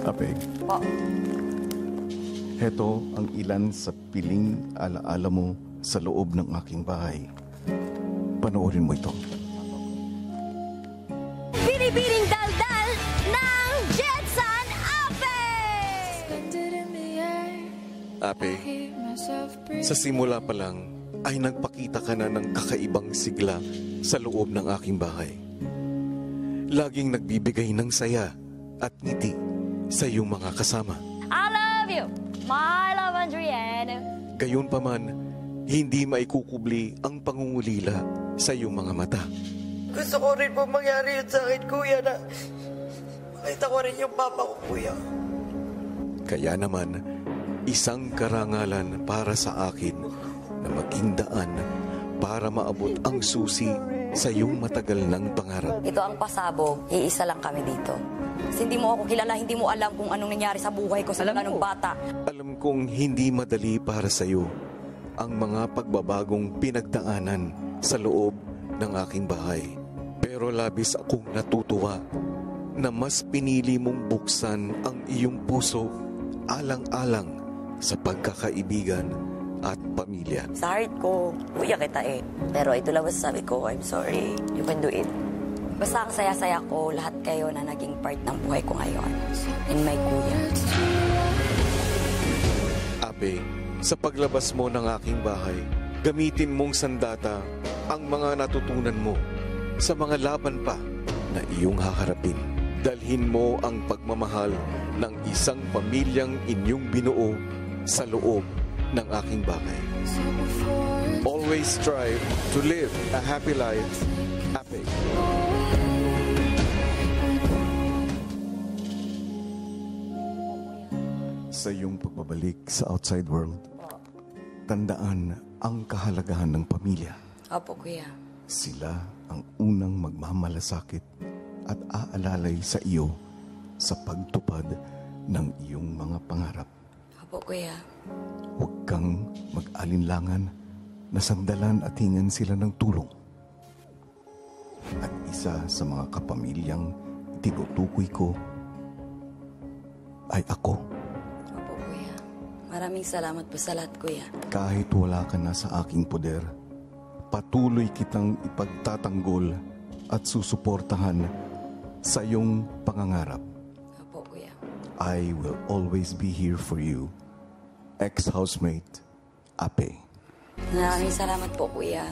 Ape, Po. heto ang ilan sa piling alaala mo sa loob ng aking bahay. Panoorin mo ito. Binibining daldal ng Jetson Ape! Ape, sa simula pa lang ay nagpakita ka na ng kakaibang sigla sa loob ng aking bahay. Laging nagbibigay ng saya at ngiti sa iyong mga kasama. I love you, my love Adrienne. Gayunpaman, hindi maikukubli ang pangungulila sa iyong mga mata. Gusto ko rin po mangyari yun sa akin, kuya, na makita ko rin yung papa ko, kuya. Kaya naman, isang karangalan para sa akin na maging daan para maabot ang susi sa iyong matagal ng pangarap. Ito ang pasabog, iisa lang kami dito. Kasi hindi mo ako kilala, hindi mo alam kung anong nangyari sa buhay ko sa nung bata. Alam kong hindi madali para sa iyo ang mga pagbabagong pinagdaanan sa loob ng aking bahay. Pero labis akong natutuwa na mas pinili mong buksan ang iyong puso alang-alang sa pagkakaibigan at pamilya. Sa heart ko, kuya kita eh. Pero ito lang masasabi ko, I'm sorry. You can do it. Basta ang saya-saya ko, lahat kayo na naging part ng buhay ko ngayon. And my kuya. Ape, sa paglabas mo ng aking bahay, gamitin mong sandata ang mga natutunan mo sa mga laban pa na iyong haharapin. Dalhin mo ang pagmamahal ng isang pamilyang inyong binuo sa loob ng aking bahay. Always strive to live a happy life, Ape. Sa iyong pagbabalik sa outside world, tandaan ang kahalagahan ng pamilya. Opo, kuya. Sila ang unang magmamalasakit at aalalay sa iyo sa pagtupad ng iyong mga pangarap. Opo, kuya. Huwag kang mag-alinlangan na sandalan at hingan sila ng tulong. At isa sa mga kapamilyang tinutukoy ko ay ako. Opo, kuya. Maraming salamat po sa lahat, kuya. Kahit wala ka na sa aking poder, patuloy kitang ipagtatanggol at susuportahan sa iyong pangangarap. Opo, kuya. I will always be here for you. Ex-housemate, Ape. Maraming salamat po, kuya.